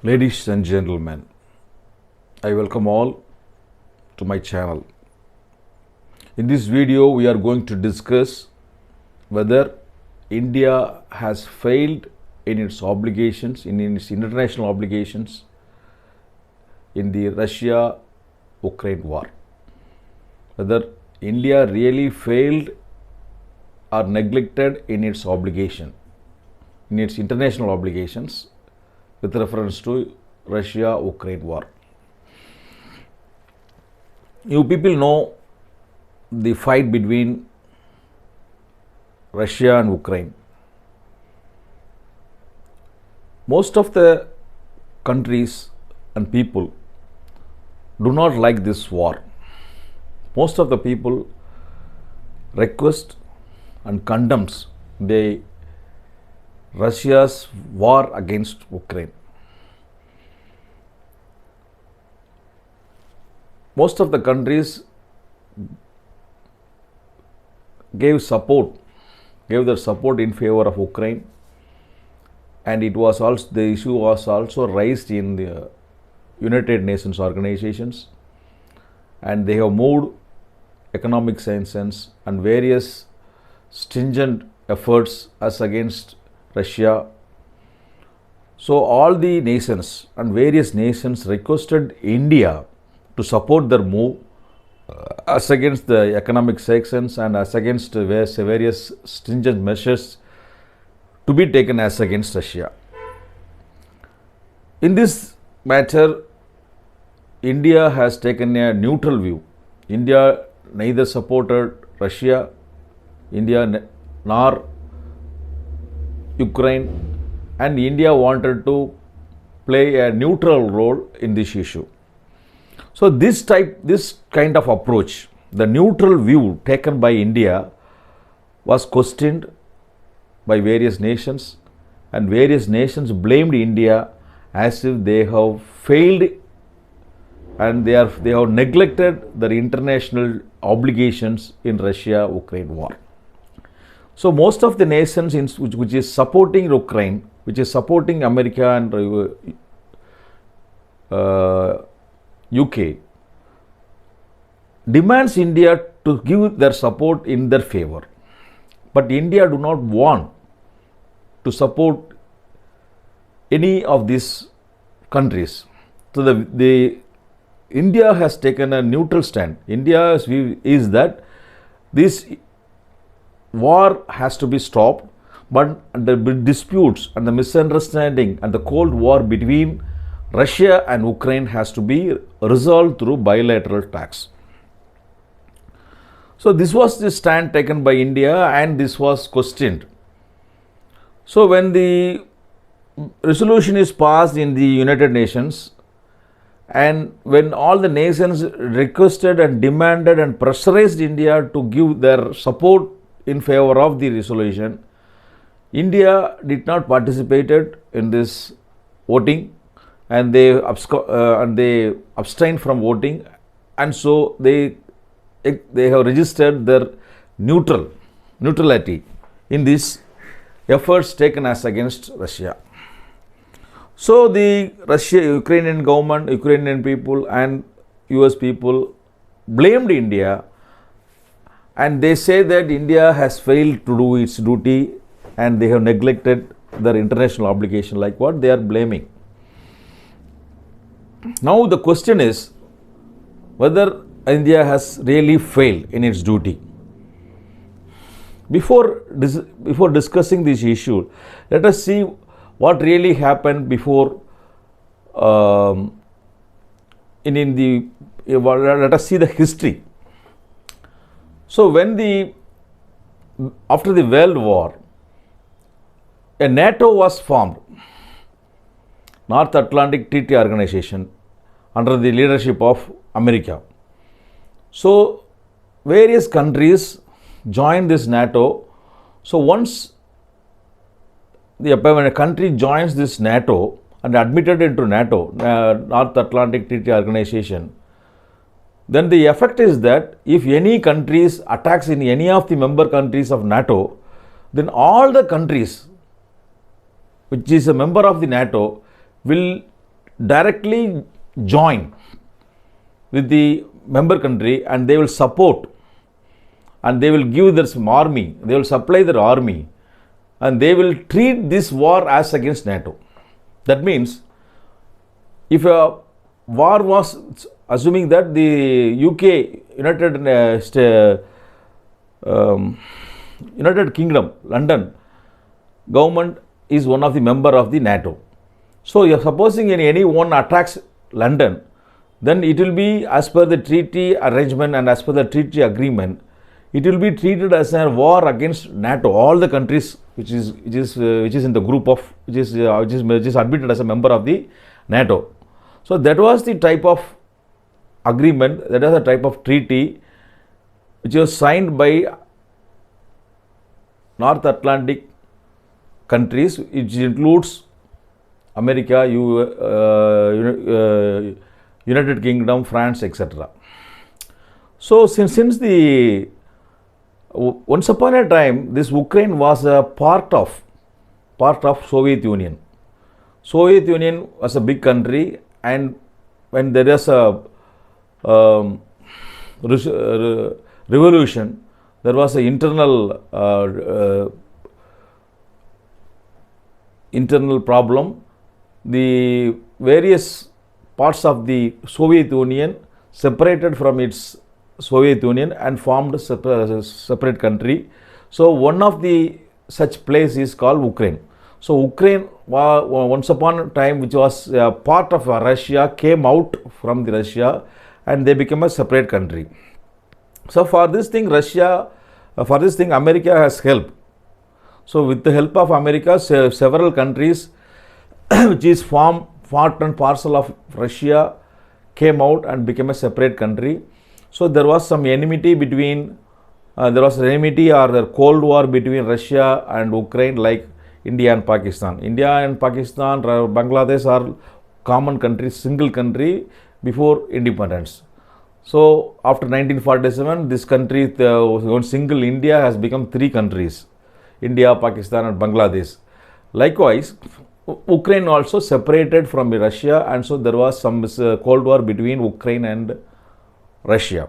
Ladies and gentlemen, I welcome all to my channel. In this video, we are going to discuss whether India has failed in its obligations, in its international obligations in the Russia-Ukraine war. Whether India really failed or neglected in its obligation, in its international obligations with reference to Russia-Ukraine war. You people know the fight between Russia and Ukraine. Most of the countries and people do not like this war. Most of the people request and condemns the Russia's war against Ukraine. Most of the countries gave their support in favor of Ukraine, and the issue was also raised in the United Nations organizations, and they have moved economic sanctions and various stringent efforts as against Russia. So all the nations and various nations requested India to support their move as against the economic sanctions and as against various stringent measures to be taken as against Russia. In this matter, India has taken a neutral view. India neither supported Russia, nor Ukraine, and India wanted to play a neutral role in this issue. So this kind of approach, the neutral view taken by India, was questioned by various nations, and various nations blamed India as if they have failed and they have neglected their international obligations in Russia-Ukraine war. So most of the nations which is supporting Ukraine, which is supporting America and UK, demands India to give their support in their favor. But India do not want to support any of these countries. So India has taken a neutral stand. India's view is that this war has to be stopped, but the disputes and the misunderstanding and the Cold War between Russia and Ukraine has to be resolved through bilateral talks. So this was the stand taken by India, and this was questioned. So when the resolution is passed in the United Nations, and when all the nations requested and demanded and pressurized India to give their support in favor of the resolution, India did not participate in this voting, and they abstained from voting, and so they have registered their neutrality in these efforts taken as against Russia. So the Ukrainian government, Ukrainian people and US people blamed India, and they say that India has failed to do its duty and they have neglected their international obligation, like what they are blaming. Now the question is whether India has really failed in its duty. Before discussing this issue, let us see what really happened before. Let us see the history. So after the World War, a NATO was formed, North Atlantic Treaty Organization, under the leadership of America. So various countries joined this NATO. So once when a country joins this NATO and admitted into NATO, North Atlantic Treaty Organization, then the effect is that if any countries attacks in any of the member countries of NATO, then all the countries which is a member of the NATO will directly join with the member country, and they will support, and they will give their army, they will supply their army, and they will treat this war as against NATO. That means, if a war was, assuming that the UK, United Kingdom, London government is one of the member of the NATO. So, if supposing anyone attacks London, then it will be as per the treaty arrangement and as per the treaty agreement, it will be treated as a war against NATO. All the countries which is in the group of which is admitted as a member of the NATO. So that was the type of agreement, that was a type of treaty which was signed by North Atlantic countries, which includes America, United Kingdom, France, etc. So since the once upon a time, this Ukraine was a part of Soviet Union. Soviet Union was a big country, and when there is a revolution, there was an internal problem. The various parts of the Soviet Union separated from its Soviet Union and formed a separate country. So one of the such place is called Ukraine. So Ukraine, once upon a time, which was part of Russia, came out from the Russia, and they became a separate country. So for this thing, America has helped. So with the help of America, several countries which is part and parcel of Russia came out and became a separate country. So there was some enmity between, or the Cold War between Russia and Ukraine, like India and Pakistan. India and Pakistan, Bangladesh are common countries, single country before independence. So after 1947, this country, one single India, has become three countries: India, Pakistan, and Bangladesh. Likewise, Ukraine also separated from Russia, and so there was some Cold War between Ukraine and Russia.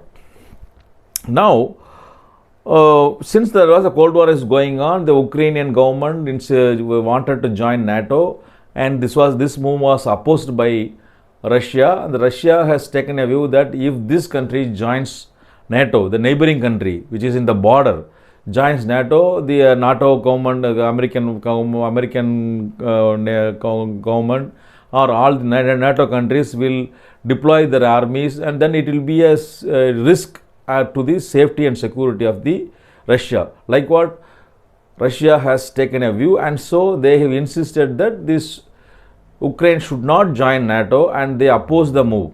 Now, since there was a Cold War is going on, the Ukrainian government wanted to join NATO, and this move was opposed by Russia. And Russia has taken a view that if this country joins NATO, the neighboring country which is in the border joins NATO, the NATO government, American government, or all the NATO countries will deploy their armies, and then it will be a risk to the safety and security of the Russia. Like what Russia has taken a view, and so they have insisted that this Ukraine should not join NATO, and they oppose the move.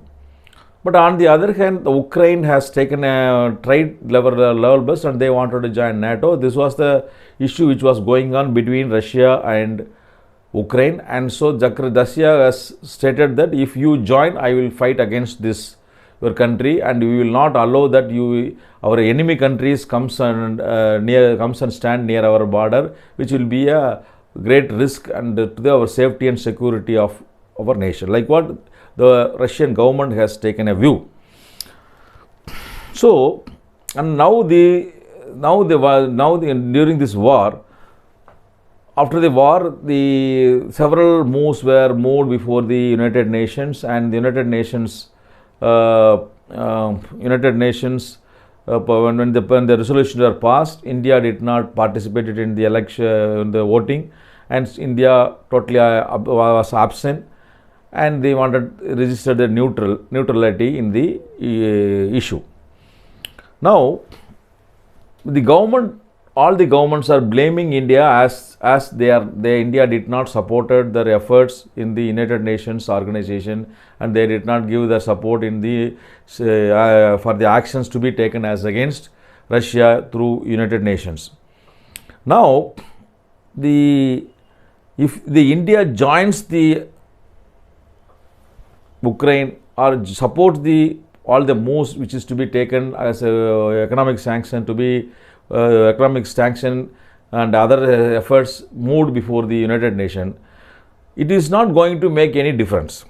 But on the other hand, the Ukraine has taken a trade level best, and they wanted to join NATO. This was the issue which was going on between Russia and Ukraine, and so Russia has stated that if you join, I will fight against this your country, and we will not allow that our enemy countries comes and stand near our border, which will be a great risk and to our safety and security of our nation. Like what the Russian government has taken a view. So, and during this war, after the war, the several moves were moved before the United Nations, and the United Nations, when the resolutions were passed, India did not participate in the election, in the voting, and India totally was absent, and they wanted to register the neutrality in the issue. Now, all the governments are blaming India as India did not supported their efforts in the United Nations organization, and they did not give their support in the for the actions to be taken as against Russia through United Nations. Now, if the India joins the Ukraine or supports all the moves which is to be taken as economic sanction and other efforts moved before the United Nations, it is not going to make any difference.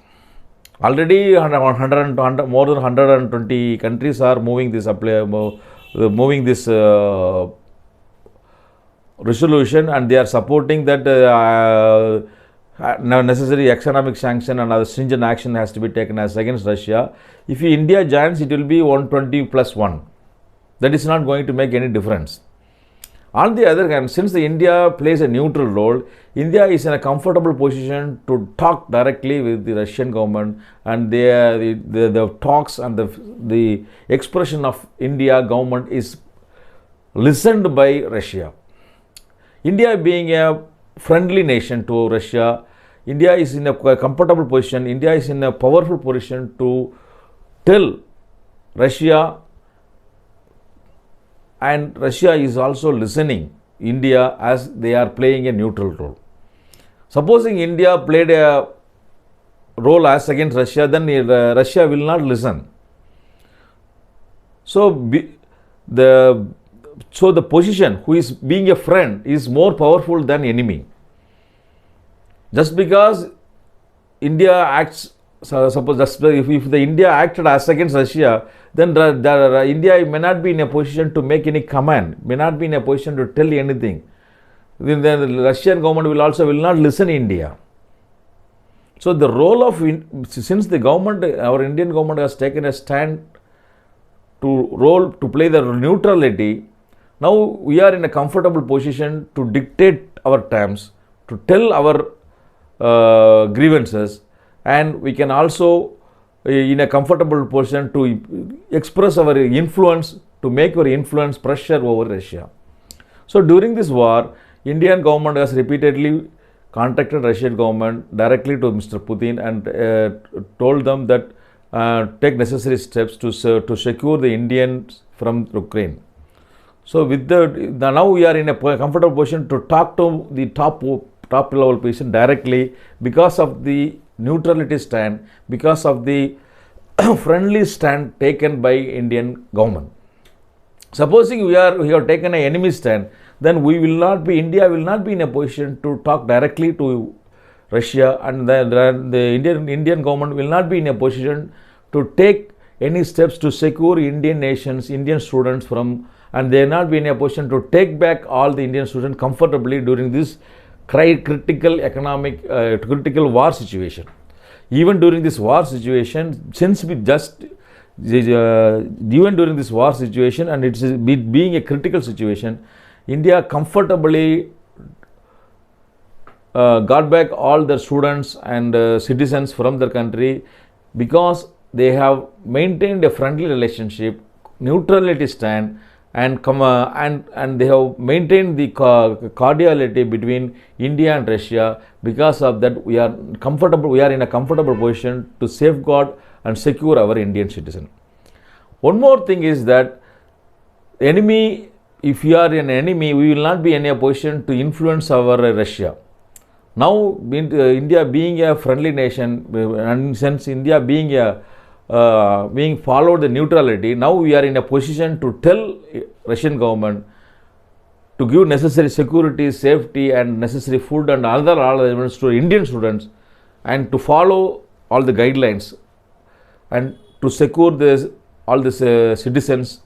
Already more than 120 countries are moving this resolution, and they are supporting that necessary economic sanction and other stringent action has to be taken as against Russia. If India joins, it will be 120 plus 1. That is not going to make any difference. On the other hand, since India plays a neutral role, India is in a comfortable position to talk directly with the Russian government, and the talks and the expression of India government is listened by Russia. India being a friendly nation to Russia, India is in a comfortable position, India is in a powerful position to tell Russia, and Russia is also listening India as they are playing a neutral role. Supposing India played a role as against Russia, then Russia will not listen. So the position who is being a friend is more powerful than enemy. Just because India acts, suppose if the India acted as against Russia, then India may not be in a position to make any command, may not be in a position to tell anything. Then the Russian government will not listen to India. So the role of, since the government, our Indian government has taken a stand to play the neutrality, now we are in a comfortable position to dictate our terms, to tell our grievances, and we can also in a comfortable position to express our influence, to make our influence pressure over Russia. So during this war, Indian government has repeatedly contacted Russian government directly to Mr. Putin and told them that take necessary steps to secure the Indians from Ukraine. So with now we are in a comfortable position to talk to the top level person directly because of the neutrality stand, because of the friendly stand taken by Indian government. Supposing we have taken an enemy stand, then India will not be in a position to talk directly to Russia, and the Indian government will not be in a position to take any steps to secure Indian nations, Indian students from, and they will not be in a position to take back all the Indian students comfortably during this critical war situation. Even during this war situation, even during this war situation, and it's being a critical situation, India comfortably got back all their students and citizens from their country because they have maintained a friendly relationship, neutrality stand, and they have maintained the cordiality between India and Russia. Because of that, we are in a comfortable position to safeguard and secure our Indian citizen. One more thing is that enemy, if we are an enemy, we will not be in a position to influence our Russia. Now, India being a friendly nation, and since India being followed the neutrality, now we are in a position to tell Russian government to give necessary security, safety, and necessary food and all elements to Indian students, and to follow all the guidelines and to secure all these citizens.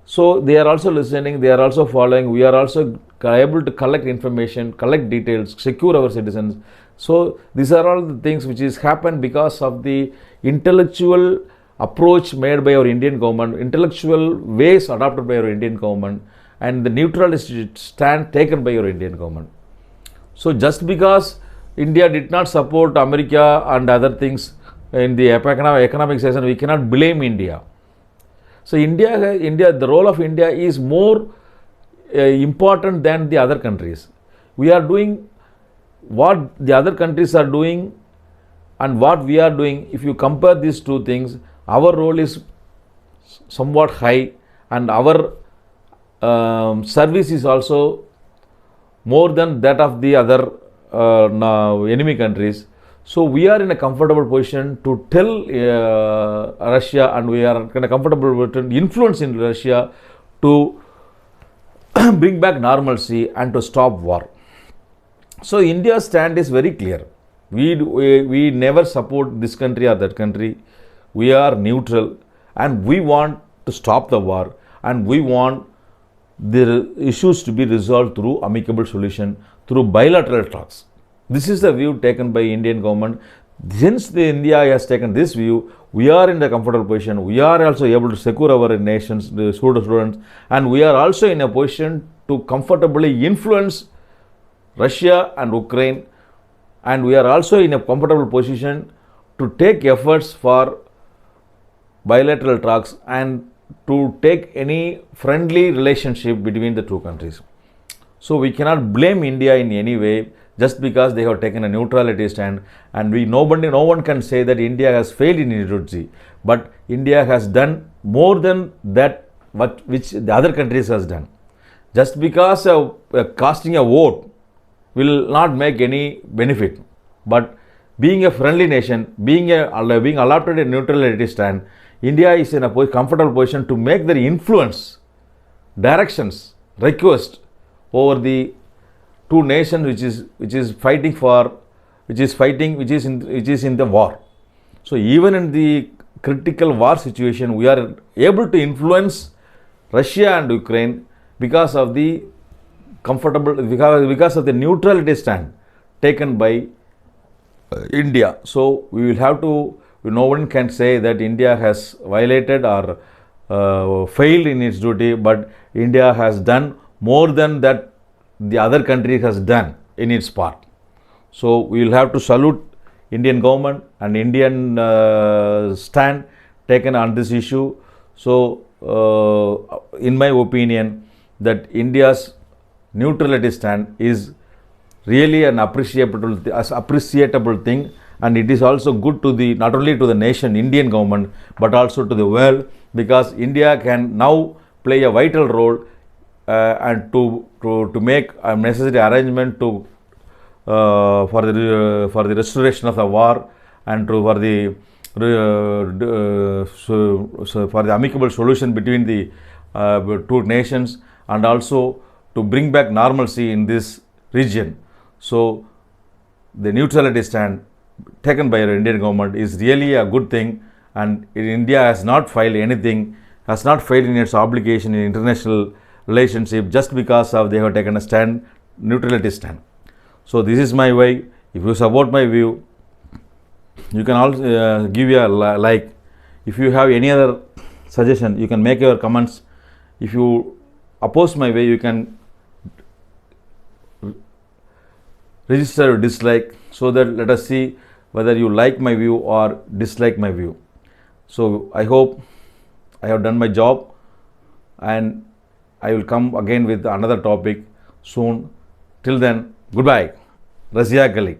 So they are also listening, they are also following, we are also able to collect information, collect details, secure our citizens. So these are all the things which is happened because of the intellectual approach made by our Indian government, intellectual ways adopted by our Indian government, and the neutralist stand taken by our Indian government. So just because India did not support America and other things in the economic session, we cannot blame India. So the role of India is more important than the other countries. We are doing what the other countries are doing and what we are doing. If you compare these two things, our role is somewhat high, and our service is also more than that of the other enemy countries. So we are in a comfortable position to tell Russia, and we are in a comfortable position to influence in Russia to bring back normalcy and to stop war. So India's stand is very clear. We never support this country or that country. We are neutral, and we want to stop the war, and we want the issues to be resolved through amicable solution, through bilateral talks. This is the view taken by Indian government. Since India has taken this view, we are in the comfortable position. We are also able to secure our nation's students, and we are also in a position to comfortably influence Russia and Ukraine, and we are also in a comfortable position to take efforts for bilateral talks and to take any friendly relationship between the two countries. So we cannot blame India in any way just because they have taken a neutrality stand, and no one can say that India has failed in neutrality, but India has done more than that which the other countries has done. Just because casting a vote will not make any benefit, but being a friendly nation, being allotted a neutrality stand, India is in a comfortable position to make their influence, directions, request over the two nations which is in the war. So even in the critical war situation, we are able to influence Russia and Ukraine because of the neutrality stand taken by India. So we will have to. No one can say that India has violated or failed in its duty, but India has done more than that the other country has done in its part. So we will have to salute Indian government and Indian stand taken on this issue. So in my opinion, that India's neutrality stand is really an appreciable thing, and it is also good to the not only to the nation, Indian government, but also to the world, because India can now play a vital role and to make a necessary arrangement to for the restoration of the war, and for the amicable solution between the two nations, and also to bring back normalcy in this region. So the neutrality stand taken by our Indian government is really a good thing, and India has not failed anything, has not failed in its obligation in international relationship just because of they have taken a stand, neutrality stand. So this is my way. If you support my view, you can also give a like. If you have any other suggestion, you can make your comments. If you oppose my way, you can register your dislike, so that let us see whether you like my view or dislike my view. So I hope I have done my job, and I will come again with another topic soon. Till then, goodbye. Raziaq.